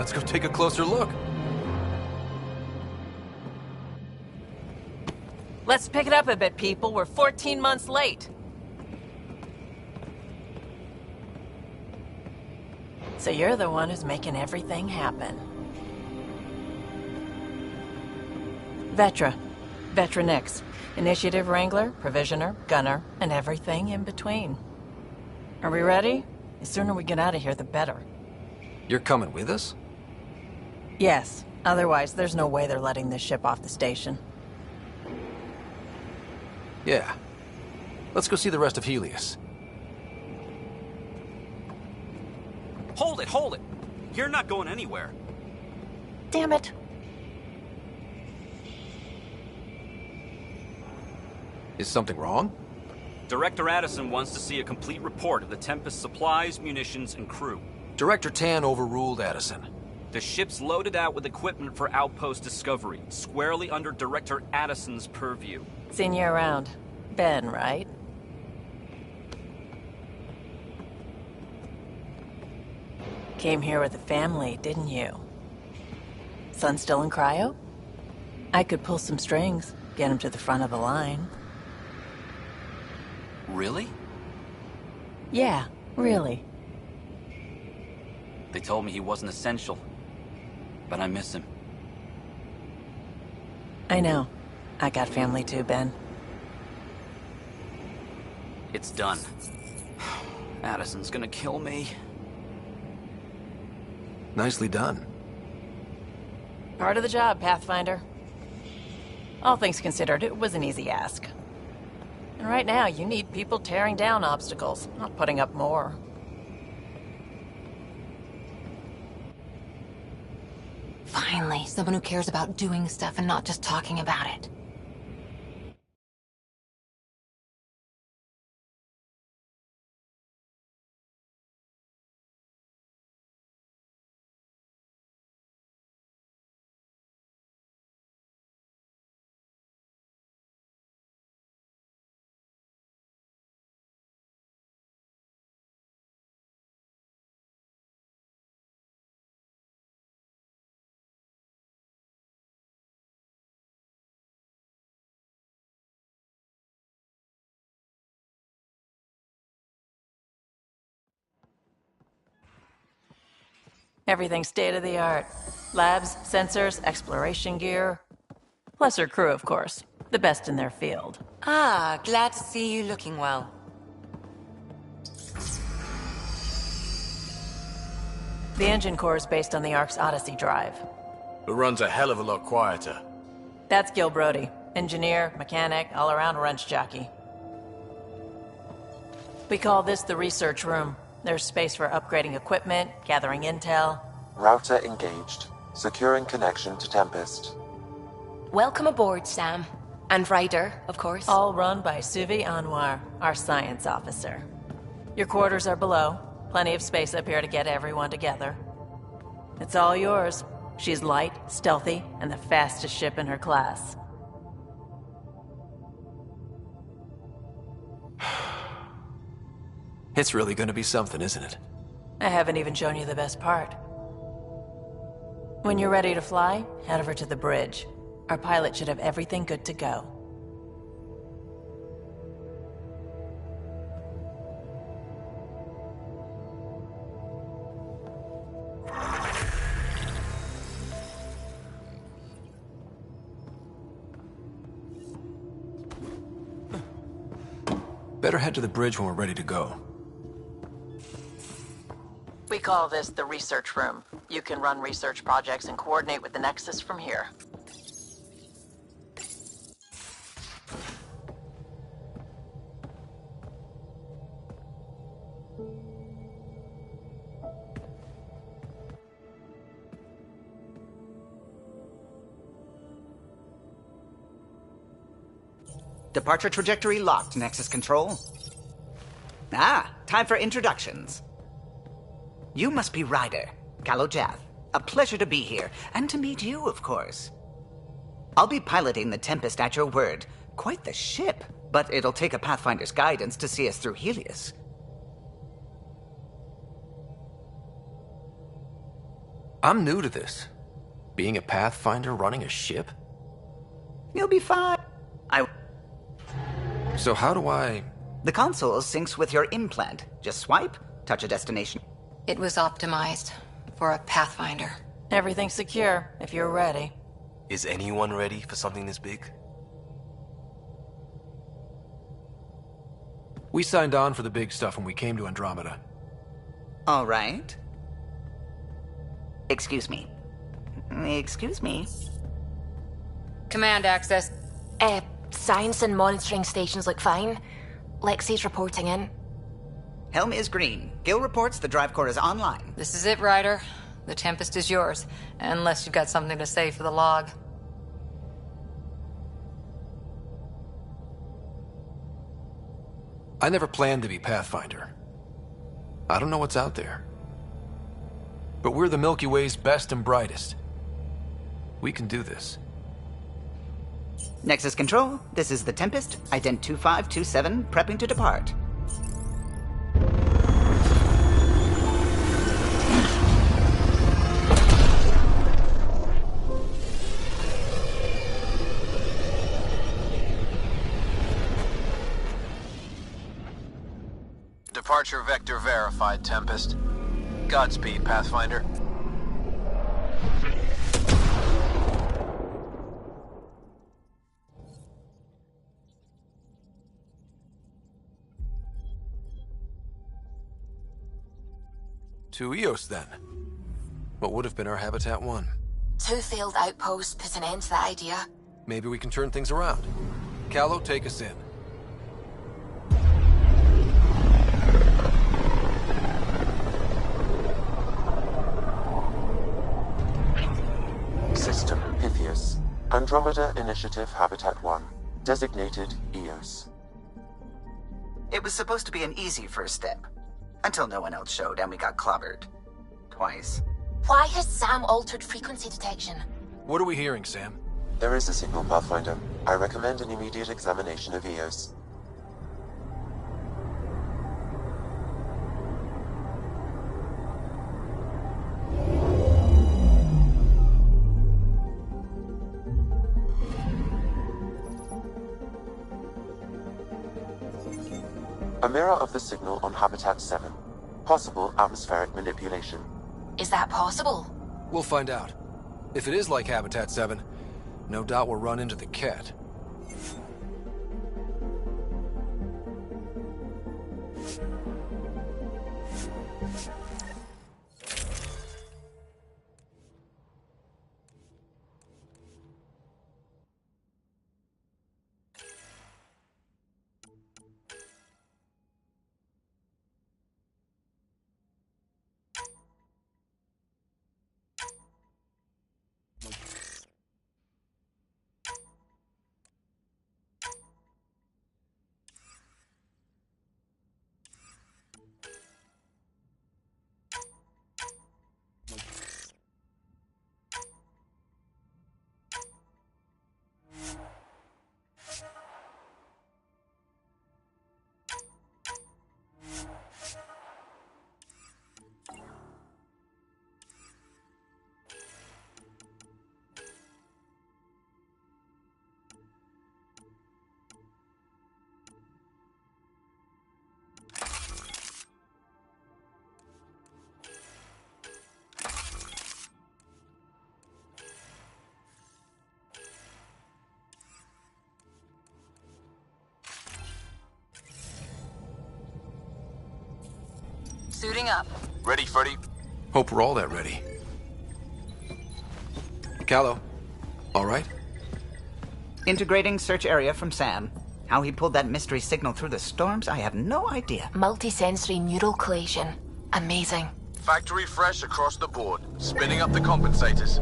let's go take a closer look. Let's pick it up a bit, people. We're 14 months late. So you're the one who's making everything happen. Vetra. Vetra Nix. Initiative Wrangler, Provisioner, Gunner, and everything in between. Are we ready? The sooner we get out of here, the better. You're coming with us? Yes. Otherwise, there's no way they're letting this ship off the station. Yeah. Let's go see the rest of Helios. Hold it, hold it! You're not going anywhere. Damn it. Is something wrong? Director Addison wants to see a complete report of the Tempest's supplies, munitions, and crew. Director Tan overruled Addison. The ship's loaded out with equipment for outpost discovery, squarely under Director Addison's purview. Seen you around. Ben, right? Came here with a family, didn't you? Son still in cryo? I could pull some strings, get him to the front of the line. Really? Yeah, really. They told me he wasn't essential, but I miss him. I know. I got family too, Ben. It's done. Addison's gonna kill me. Nicely done. Part of the job, Pathfinder. All things considered, it was an easy ask. And right now, you need people tearing down obstacles, not putting up more. Finally, someone who cares about doing stuff and not just talking about it. Everything's state-of-the-art. Labs, sensors, exploration gear. Plus her crew, of course. The best in their field. Ah, glad to see you looking well. The engine core is based on the Ark's Odyssey drive. It runs a hell of a lot quieter. That's Gil Brody. Engineer, mechanic, all-around wrench jockey. We call this the research room. There's space for upgrading equipment, gathering intel. Router engaged. Securing connection to Tempest. Welcome aboard, Sam. And Ryder, of course. All run by Suvi Anwar, our science officer. Your quarters are below. Plenty of space up here to get everyone together. It's all yours. She's light, stealthy, and the fastest ship in her class. It's really gonna be something, isn't it? I haven't even shown you the best part. When you're ready to fly, head over to the bridge. Our pilot should have everything good to go. Better head to the bridge when we're ready to go. We call this the research room. You can run research projects and coordinate with the Nexus from here. Departure trajectory locked, Nexus Control. Ah, time for introductions. You must be Ryder, Kalojath. A pleasure to be here, and to meet you, of course. I'll be piloting the Tempest at your word. Quite the ship, but it'll take a Pathfinder's guidance to see us through Helios. I'm new to this. Being a Pathfinder running a ship? You'll be fine. So how do I... The console syncs with your implant. Just swipe, touch a destination. It was optimized for a Pathfinder. Everything's secure, if you're ready. Is anyone ready for something this big? We signed on for the big stuff when we came to Andromeda. All right. Excuse me. Excuse me. Command access. Science and monitoring stations look fine. Lexi's reporting in. Helm is green. Gil reports the drive core is online. This is it, Ryder. The Tempest is yours, unless you've got something to say for the log. I never planned to be Pathfinder. I don't know what's out there. But we're the Milky Way's best and brightest. We can do this. Nexus Control, this is the Tempest, ident 2527, prepping to depart. Departure vector verified, Tempest. Godspeed, Pathfinder. To Eos, then. What would have been our Habitat 1? 2 failed outposts put an end to that idea. Maybe we can turn things around. Callow, take us in. System Pythias. Andromeda Initiative Habitat 1. Designated Eos. It was supposed to be an easy first step. Until no one else showed and we got clobbered. Twice. Why has Sam altered frequency detection? What are we hearing, Sam? There is a signal, Pathfinder. I recommend an immediate examination of Eos. A mirror of the signal on Habitat 7. Possible atmospheric manipulation. Is that possible? We'll find out. If it is like Habitat 7, no doubt we'll run into the cat. Suiting up. Ready, Freddy? Hope we're all that ready. Callow, all right? Integrating search area from Sam. How he pulled that mystery signal through the storms, I have no idea. Multi-sensory neural collation. Amazing. Factory fresh across the board. Spinning up the compensators.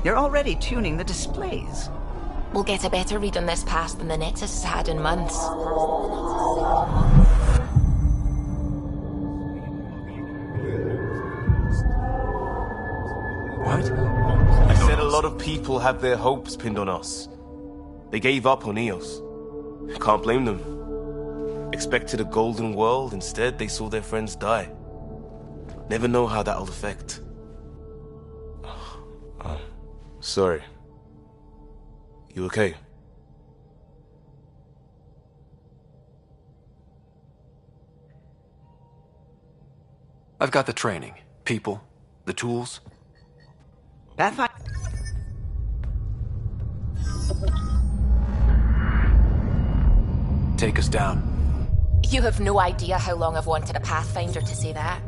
You're already tuning the displays. We'll get a better read on this pass than the Nexus has had in months. What? I said a lot of people have their hopes pinned on us. They gave up on Eos. Can't blame them. Expected a golden world, instead they saw their friends die. Never know how that'll affect. Sorry. You okay? I've got the training, people, the tools. Pathfinder. Take us down. You have no idea how long I've wanted a Pathfinder to say that.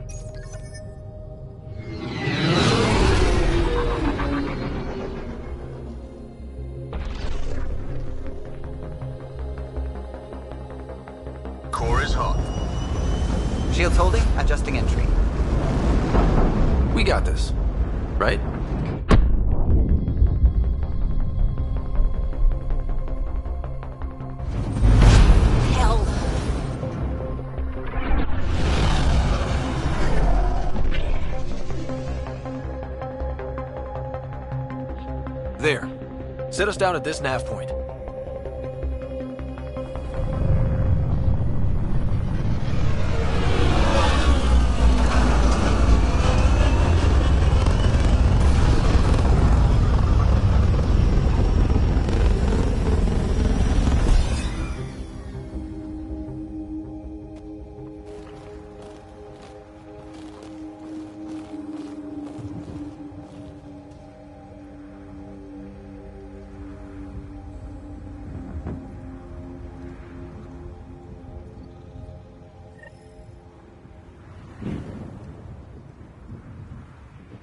Core is hot. Shields holding, adjusting entry. We got this, right? Hell. There. Set us down at this nav point.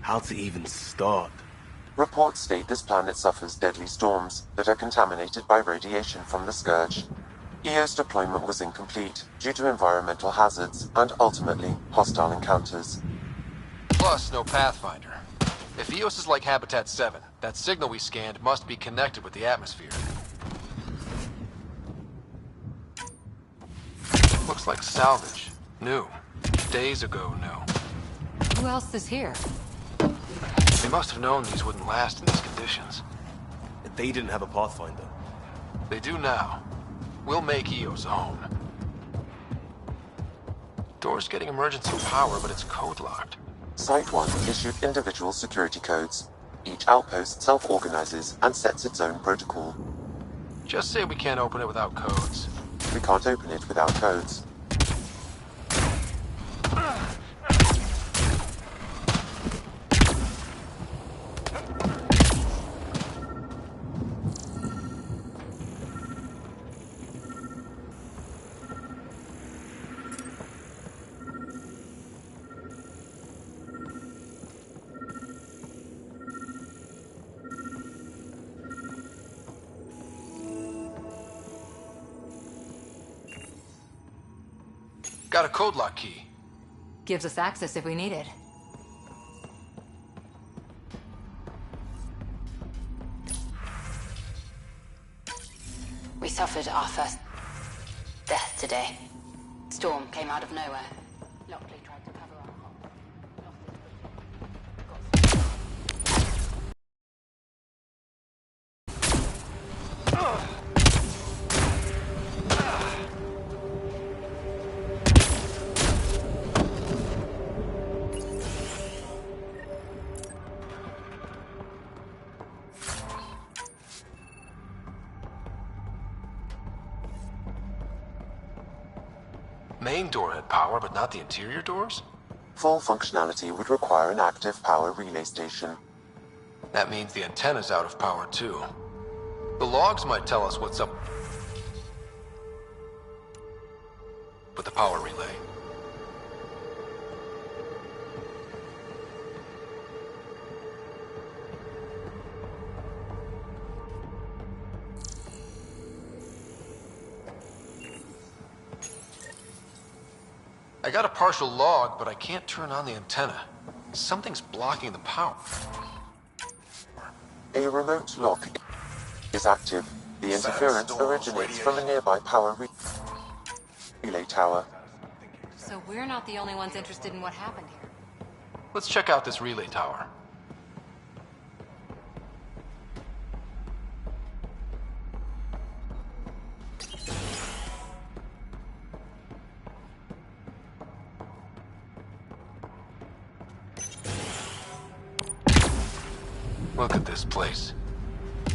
How to even start? Reports state this planet suffers deadly storms that are contaminated by radiation from the Scourge. EO's deployment was incomplete due to environmental hazards and ultimately hostile encounters. Plus, no Pathfinder. If EOS is like Habitat 7, that signal we scanned must be connected with the atmosphere. Looks like salvage. New. Days ago, new. Who else is here? They must have known these wouldn't last in these conditions. They didn't have a Pathfinder. They do now. We'll make EOS a home. Door's getting emergency power, but it's code-locked. Site 1 issued individual security codes. Each outpost self-organizes and sets its own protocol. Just say we can't open it without codes. We can't open it without codes. Got a code lock key. Gives us access if we need it. We suffered our first death today. Storm came out of nowhere. Lockley tried to cover our Main door had power, but not the interior doors? Full functionality would require an active power relay station. That means the antenna's out of power, too. The logs might tell us what's up with the power relay. I got a partial log, but I can't turn on the antenna. Something's blocking the power. A remote lock is active. The interference originates from a nearby power relay tower. So we're not the only ones interested in what happened here. Let's check out this relay tower. Look at this place.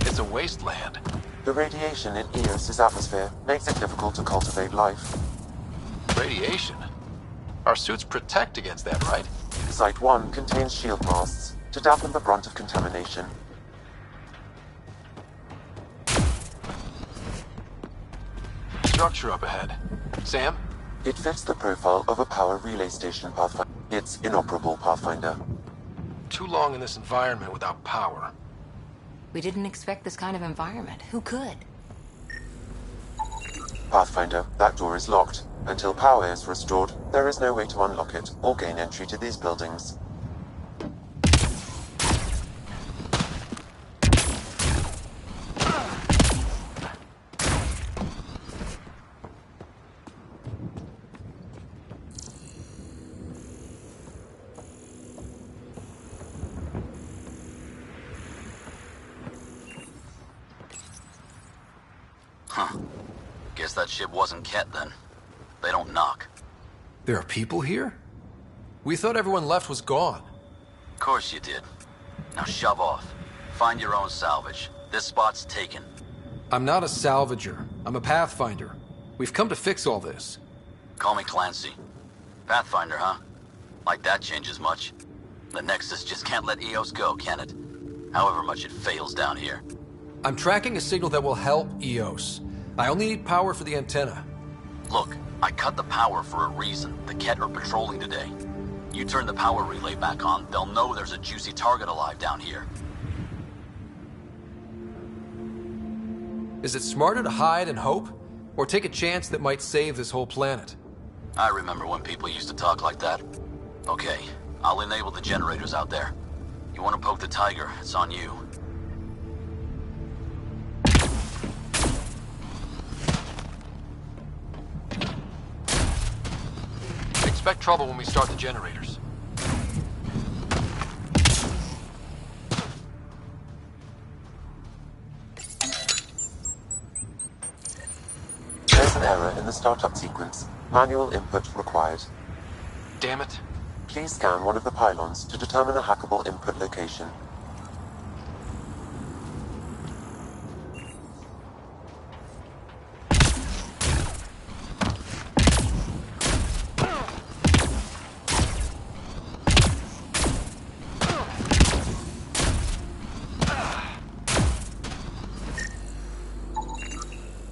It's a wasteland. The radiation in Eos's atmosphere makes it difficult to cultivate life. Radiation? Our suits protect against that, right? Site 1 contains shield masts to dampen the brunt of contamination. Structure up ahead. Sam? It fits the profile of a power relay station, Pathfinder. It's inoperable, Pathfinder. Too long in this environment without power. We didn't expect this kind of environment. Who could? Pathfinder, that door is locked. Until power is restored, there is no way to unlock it or gain entry to these buildings. Huh. Guess that ship wasn't Ket then. They don't knock. There are people here? We thought everyone left was gone. Of course you did. Now shove off. Find your own salvage. This spot's taken. I'm not a salvager. I'm a pathfinder. We've come to fix all this. Call me Clancy. Pathfinder, huh? Like that changes much. The Nexus just can't let Eos go, can it? However much it fails down here. I'm tracking a signal that will help Eos. I only need power for the antenna. Look, I cut the power for a reason. The Ket are patrolling today. You turn the power relay back on, they'll know there's a juicy target alive down here. Is it smarter to hide and hope? Or take a chance that might save this whole planet? I remember when people used to talk like that. Okay, I'll enable the generators out there. You want to poke the tiger, it's on you. Expect trouble when we start the generators. There's an error in the startup sequence. Manual input required. Damn it. Please scan one of the pylons to determine a hackable input location.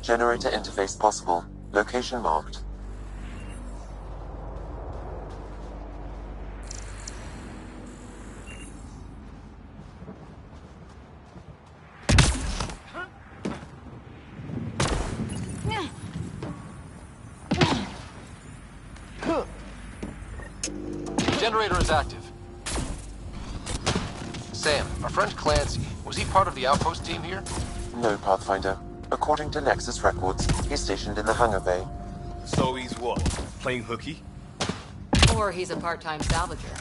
Generator interface possible. Location marked. Generator is active. Sam, our friend Clancy, was he part of the outpost team here? No, Pathfinder. According to Nexus records, he's stationed in the hangar bay. So he's what? Playing hooky? Or he's a part-time salvager.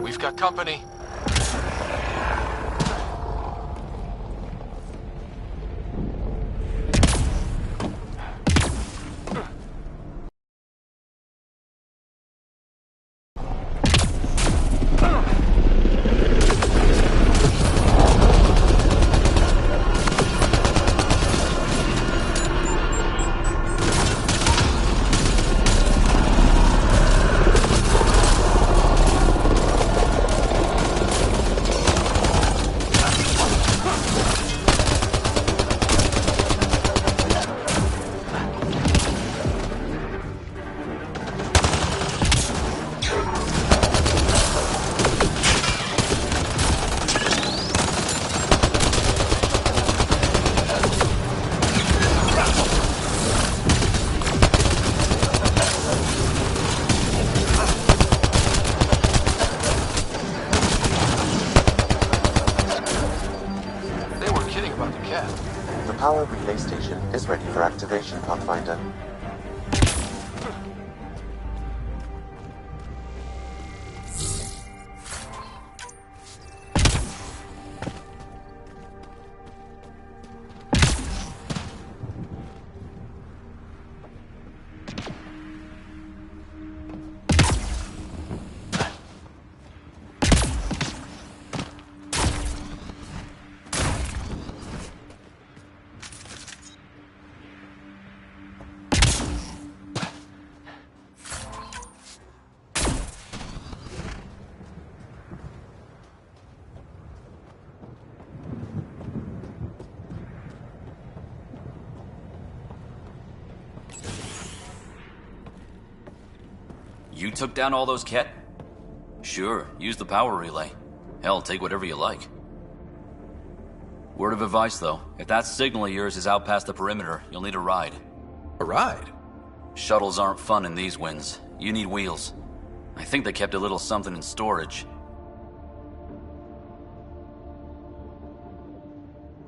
We've got company. The power relay station is ready for activation, Pathfinder. You took down all those cat... Sure, use the power relay. Hell, take whatever you like. Word of advice, though. If that signal of yours is out past the perimeter, you'll need a ride. A ride? Shuttles aren't fun in these winds. You need wheels. I think they kept a little something in storage.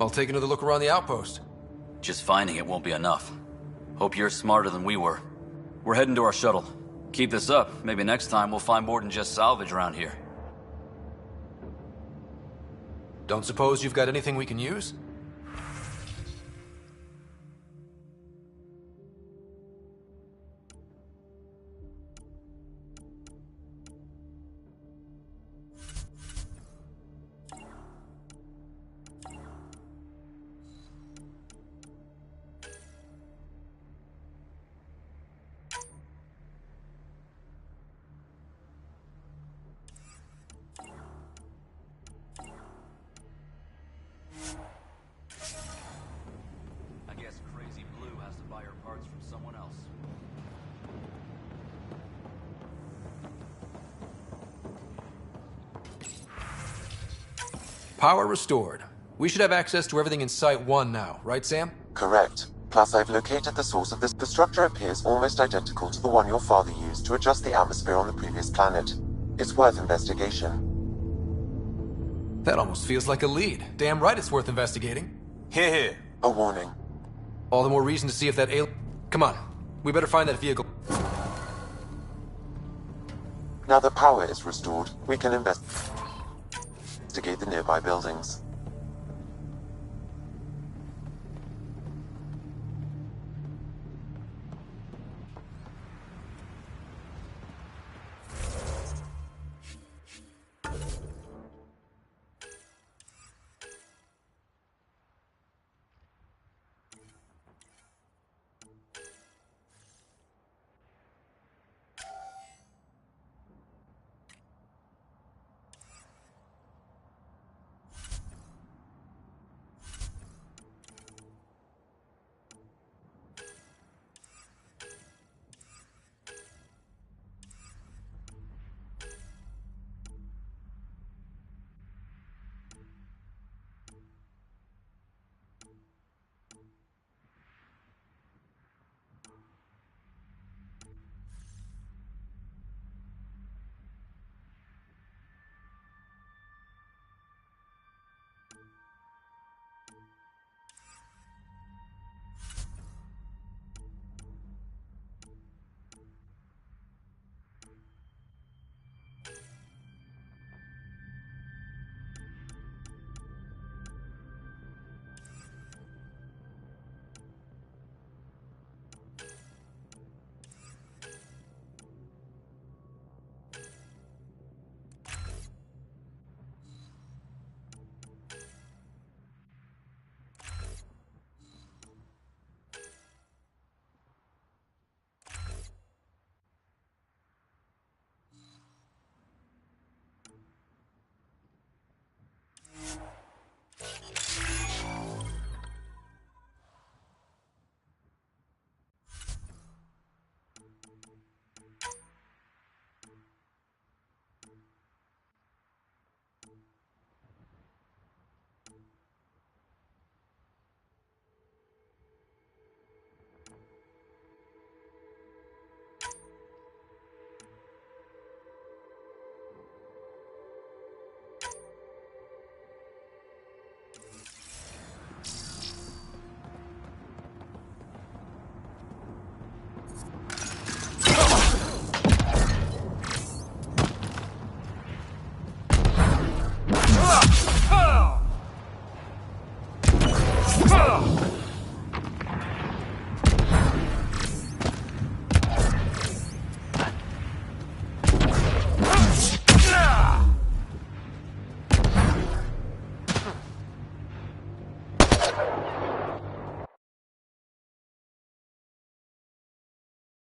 I'll take another look around the outpost. Just finding it won't be enough. Hope you're smarter than we were. We're heading to our shuttle. Keep this up. Maybe next time we'll find more than just salvage around here. Don't suppose you've got anything we can use? Power restored. We should have access to everything in Site 1 now, right, Sam? Correct. Plus, I've located the source of this. The structure appears almost identical to the one your father used to adjust the atmosphere on the previous planet. It's worth investigation. That almost feels like a lead. Damn right it's worth investigating. Here. A warning. All the more reason to see if that alien... Come on. We better find that vehicle. Now that power is restored, we can investigate the nearby buildings.